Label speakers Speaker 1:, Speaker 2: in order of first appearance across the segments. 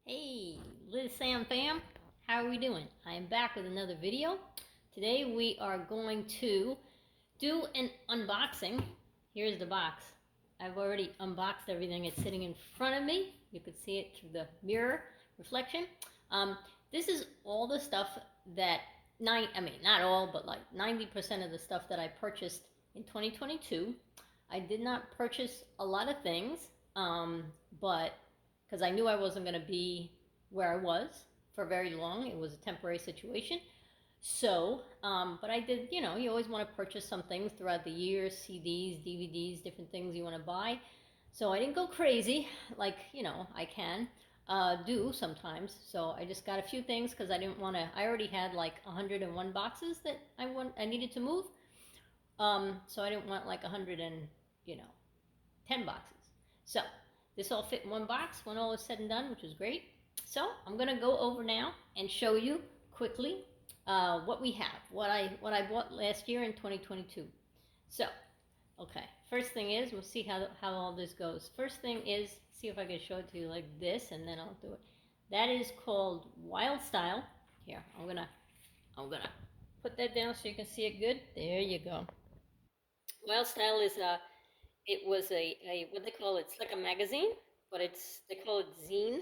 Speaker 1: Hey, Liz Sam fam, how are we doing? I am back with another video. Today we are going to do an unboxing. Here's the box. I've already unboxed everything. It's sitting in front of me. You can see it through the mirror reflection. This is all the stuff that, not all, but like 90% of the stuff that I purchased in 2022. I did not purchase a lot of things, but because I knew I wasn't going to be where I was for very long. It was a temporary situation. So, but I did, you always want to purchase some things throughout the year, CDs, DVDs, different things you want to buy. So I didn't go crazy like, I can do sometimes. So I just got a few things because I didn't want to, I already had like 101 boxes that I needed to move. So I didn't want like 100 and, 10 boxes. So this all fit in one box when all is said and done, which is great. So I'm gonna go over now and show you quickly what we have, what I bought last year in 2022. So, okay, first thing is, we'll see how all this goes. First thing is, see if I can show it to you like this, and then I'll do it. That is called Wild Style. Here, I'm gonna put that down so you can see it good. There you go. Wild Style is it was a what they call it, it's like a magazine, but they call it zine.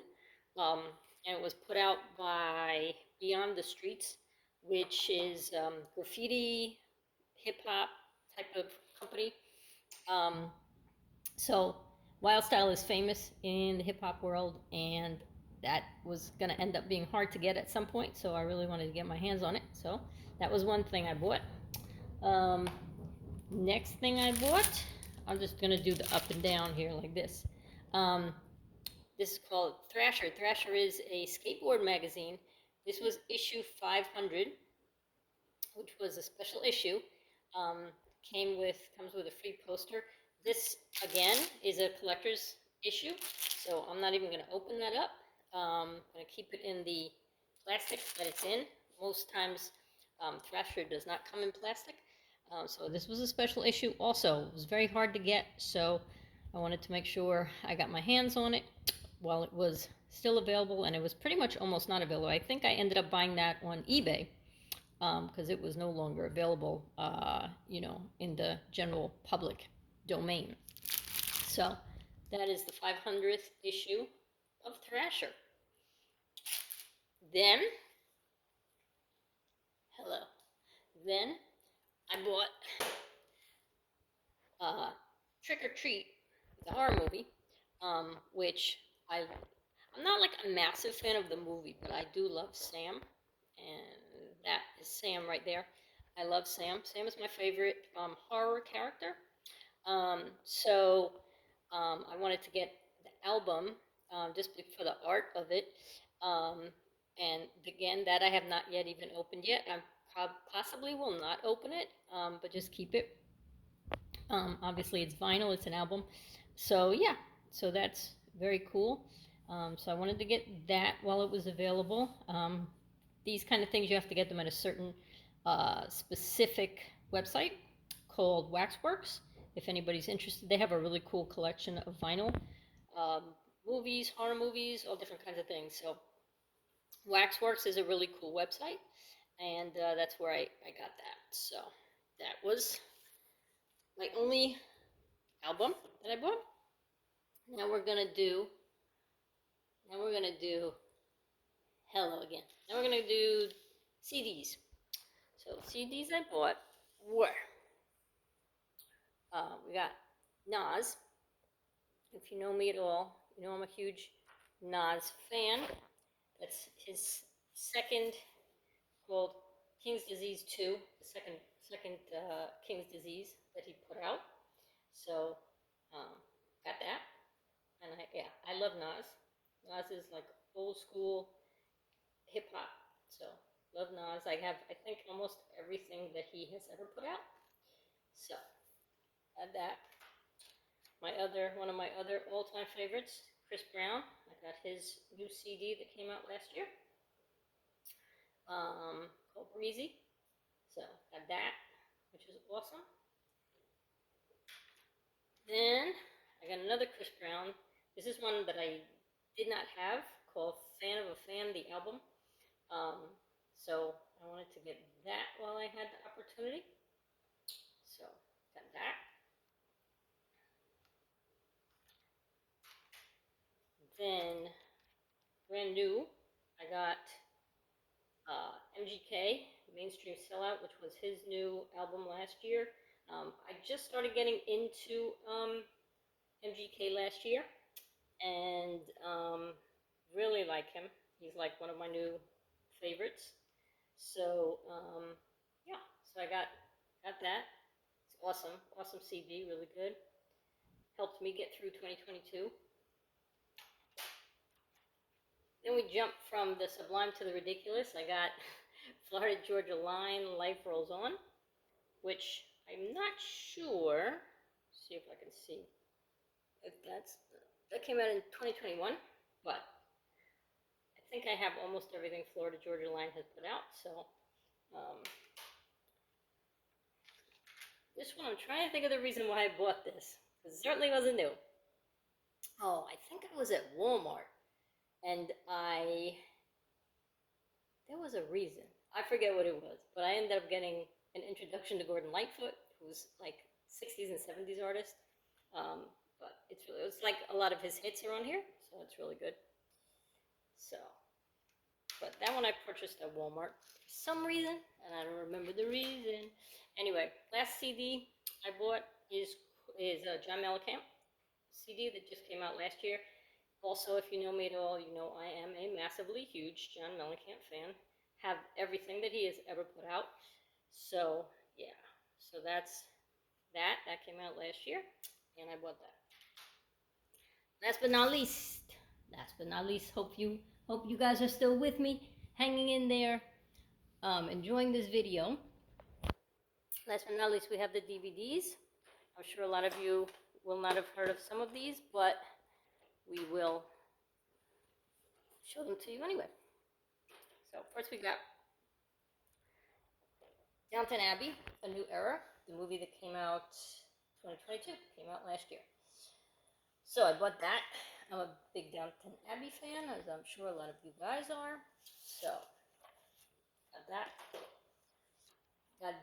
Speaker 1: And it was put out by Beyond the Streets, which is graffiti, hip hop type of company. Um, so Wild Style is famous in the hip hop world, and that was going to end up being hard to get at some point. So I really wanted to get my hands on it. So that was one thing I bought. Um, Next thing I bought, I'm just going to do the up and down here like this. This is called Thrasher. Thrasher is a skateboard magazine. This was issue 500, which was a special issue. Comes with a free poster. This again is a collector's issue, so I'm not even going to open that up. I'm going to keep it in the plastic that it's in. Most times, Thrasher does not come in plastic. So this was a special issue. Also, it was very hard to get, so I wanted to make sure I got my hands on it while it was still available, and it was pretty much almost not available. I think I ended up buying that on eBay because it was no longer available, in the general public domain. So that is the 500th issue of Thrasher. Then, hello. Then I bought Trick or Treat, the horror movie, which I'm not like a massive fan of the movie, but I do love Sam, and that is Sam right there. I love Sam. Sam is my favorite horror character. I wanted to get the album just for the art of it. Um, and again, that I have not yet even opened yet. I possibly will not open it, but just keep it. Obviously, it's vinyl, it's an album. So, yeah, so that's very cool. So, I wanted to get that while it was available. These kind of things, you have to get them at a certain specific website called Waxworks. If anybody's interested, they have a really cool collection of vinyl, movies, horror movies, all different kinds of things. So, Waxworks is a really cool website, and that's where I got that. So, that was my only album that I bought. Now we're gonna do. Now we're gonna do. Hello again. Now we're gonna do CDs. So CDs I bought were. We got Nas. If you know me at all, you know I'm a huge Nas fan. That's his second, called King's Disease 2, the second King's Disease that he put out. So got that. And I love Nas. Nas is like old school hip hop. So love Nas. I think almost everything that he has ever put out. So add that. One of my other all time favorites, Chris Brown. I got his new CD that came out last year. Called Breezy. So got that, which is awesome. Then I got another Chris Brown. This is one that I did not have, called Fan of a Fan, the album. So I wanted to get that while I had the opportunity. So got that. Then brand new, I got MGK, Mainstream Sellout, which was his new album last year. I just started getting into MGK last year, and really like him. He's like one of my new favorites. So yeah, so I got that. It's awesome, awesome CD, really good. Helped me get through 2022. Then we jump from the sublime to the ridiculous. I got Florida Georgia Line, Life Rolls On, which I'm not sure. See if I can see if that came out in 2021, but I think I have almost everything Florida Georgia Line has put out. So this one, I'm trying to think of the reason why I bought this. It certainly wasn't new. Oh, I think I was at Walmart, and there was a reason. I forget what it was, but I ended up getting an introduction to Gordon Lightfoot, who's like 60s and 70s artist. But it's like a lot of his hits are on here, so it's really good. So, but that one I purchased at Walmart for some reason, and I don't remember the reason. Anyway, last CD I bought is John Mellencamp CD that just came out last year. Also, if you know me at all, you know I am a massively huge John Mellencamp fan. Have everything that he has ever put out. So yeah, so that's that. That came out last year, and I bought that. Last but not least, hope you guys are still with me, hanging in there, enjoying this video. Last but not least, we have the DVDs. I'm sure a lot of you will not have heard of some of these, but we will show them to you anyway. So first we got Downton Abbey, A New Era, the movie that came out 2022, came out last year. So I bought that. I'm a big Downton Abbey fan, as I'm sure a lot of you guys are. So got that. Got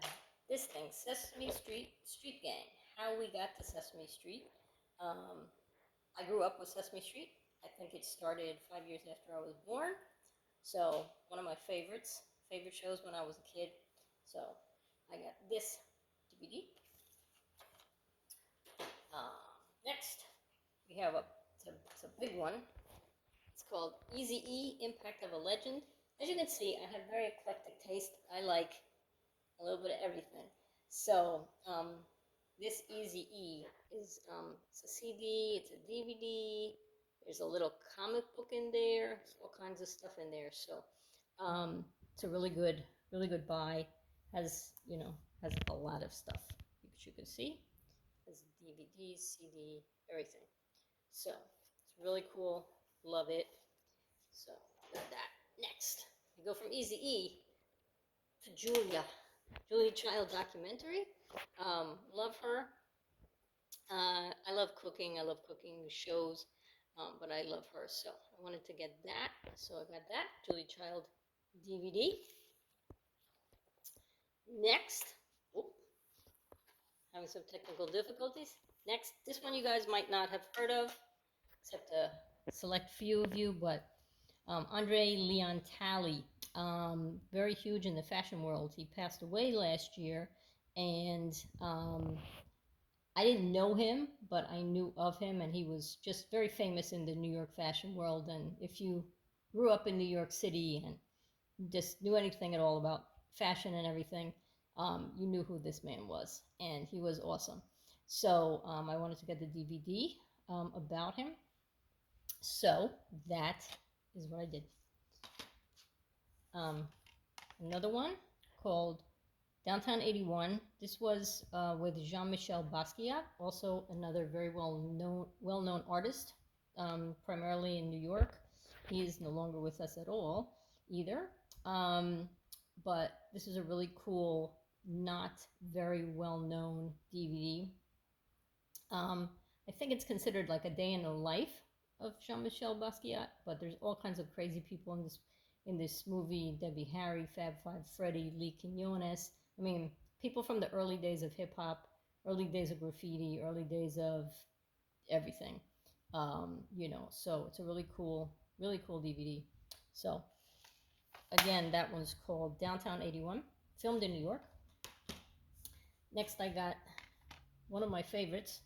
Speaker 1: this thing, Sesame Street Gang. How we got to Sesame Street. I grew up with Sesame Street. I think it started 5 years after I was born. So one of my favorite shows when I was a kid. So I got this DVD. Next, we have it's a big one. It's called Eazy-E, Impact of a Legend. As you can see, I have very eclectic taste. I like a little bit of everything. So this Eazy-E is it's a CD, it's a DVD. There's a little comic book in there. There's all kinds of stuff in there. So it's a really good buy. Has a lot of stuff, which you can see. Has DVDs, CD, everything. So it's really cool. Love it. So got that. Next, we go from Eazy-E to Julia Child documentary. Love her. I love cooking. I love cooking shows, but I love her. So I wanted to get that. So I got that Julia Child DVD. Next, having some technical difficulties. Next, this one you guys might not have heard of, except a select few of you, but Andre Leon Talley, very huge in the fashion world. He passed away last year, and I didn't know him, but I knew of him, and he was just very famous in the New York fashion world. And if you grew up in New York City and just knew anything at all about fashion and everything, you knew who this man was, and he was awesome. So I wanted to get the DVD about him. So that is what I did. Another one called Downtown 81. This was with Jean-Michel Basquiat, also another very well-known artist, primarily in New York. He is no longer with us at all either. But this is a really cool, not very well-known DVD. I think it's considered like a day in the life of Jean-Michel Basquiat, but there's all kinds of crazy people in this movie. Debbie Harry, Fab Five Freddy, Lee Quinones. I mean, people from the early days of hip hop, early days of graffiti, early days of everything. So it's a really cool DVD. So again, that one's called Downtown 81, filmed in New York. Next, I got one of my favorites,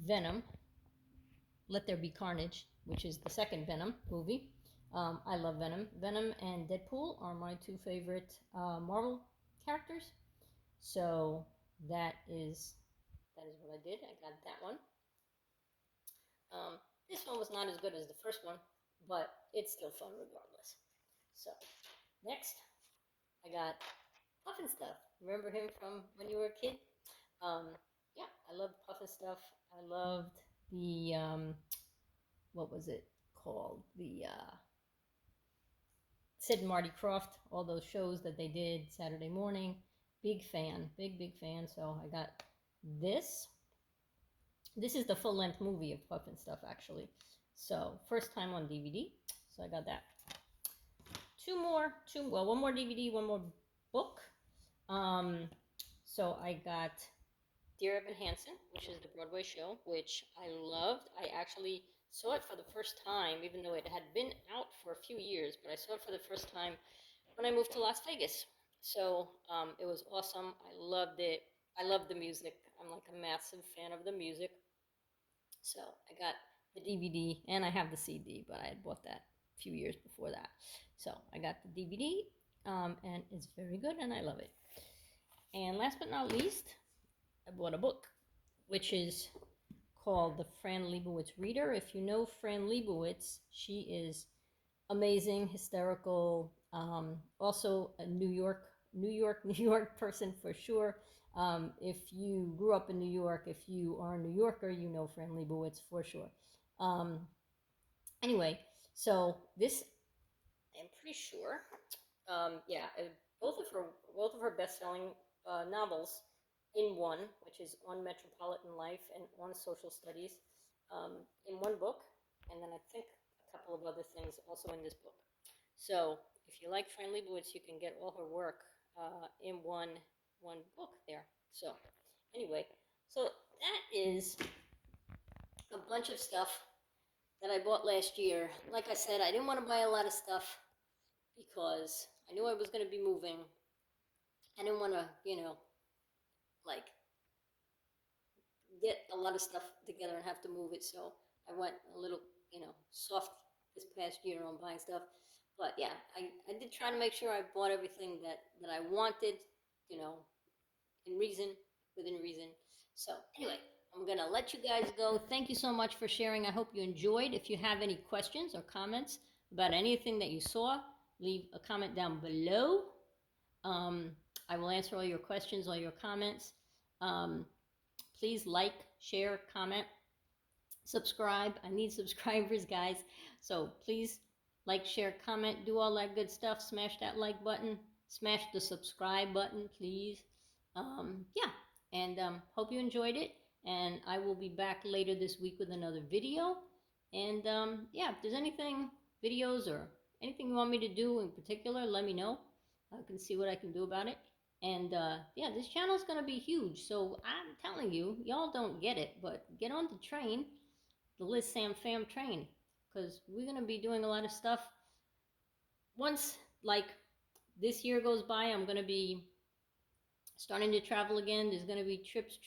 Speaker 1: Venom, Let There Be Carnage, which is the second Venom movie. I love Venom. Venom and Deadpool are my two favorite Marvel characters. So that is what I did. I got that one. This one was not as good as the first one, but it's still fun regardless. So next, I got Puffin Stuff. Remember him from when you were a kid? Yeah, I loved Puffin Stuff. I loved the what was it called? The Sid and Marty Krofft, all those shows that they did Saturday morning. Big fan, big fan. So I got this. This is the full-length movie of Puffin Stuff, actually. So first time on DVD. So I got that. One more DVD, one more book. So I got Dear Evan Hansen, which is the Broadway show, which I loved. I actually saw it for the first time, even though it had been out for a few years, but I saw it for the first time when I moved to Las Vegas. So it was awesome. I loved it. I love the music. I'm like a massive fan of the music. So I got the DVD and I have the CD, but I had bought that a few years before that. So I got the DVD and it's very good and I love it. And last but not least, I bought a book, which is called The Fran Lebowitz Reader. If you know Fran Lebowitz, she is amazing, hysterical, also a New York person for sure. If you grew up in New York, if you are a New Yorker, you know Fran Lebowitz for sure. Anyway, so this, I'm pretty sure, both of her best-selling novels in one, which is On Metropolitan Life and On Social Studies, in one book, and then I think a couple of other things also in this book. So if you like Fran Lebowitz, you can get all her work in one book there. So anyway, so that is a bunch of stuff that I bought last year. Like I said, I didn't want to buy a lot of stuff because I knew I was going to be moving. I didn't want to, like get a lot of stuff together and have to move it. So I went a little, soft this past year on buying stuff. But yeah, I did try to make sure I bought everything that I wanted, within reason. So anyway, I'm going to let you guys go. Thank you so much for sharing. I hope you enjoyed. If you have any questions or comments about anything that you saw, leave a comment down below. I will answer all your questions, all your comments. Please like, share, comment, subscribe. I need subscribers, guys. So please like, share, comment, do all that good stuff. Smash that like button. Smash the subscribe button, please. Yeah, and hope you enjoyed it. And I will be back later this week with another video. And yeah, if there's anything, videos or anything you want me to do in particular, let me know. I can see what I can do about it. And yeah, this channel is going to be huge. So I'm telling you, y'all don't get it, but get on the train, the Liz Sam Fam train, because we're going to be doing a lot of stuff. Once, like, this year goes by, I'm going to be starting to travel again. There's going to be trips.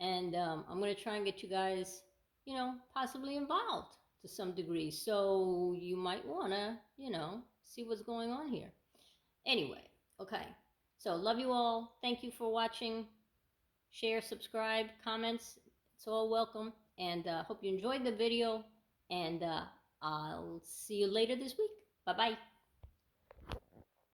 Speaker 1: And I'm going to try and get you guys, possibly involved to some degree. So you might want to, see what's going on here. Anyway, okay. So love you all. Thank you for watching. Share, subscribe, comments. It's all welcome. And hope you enjoyed the video. And I'll see you later this week. Bye-bye.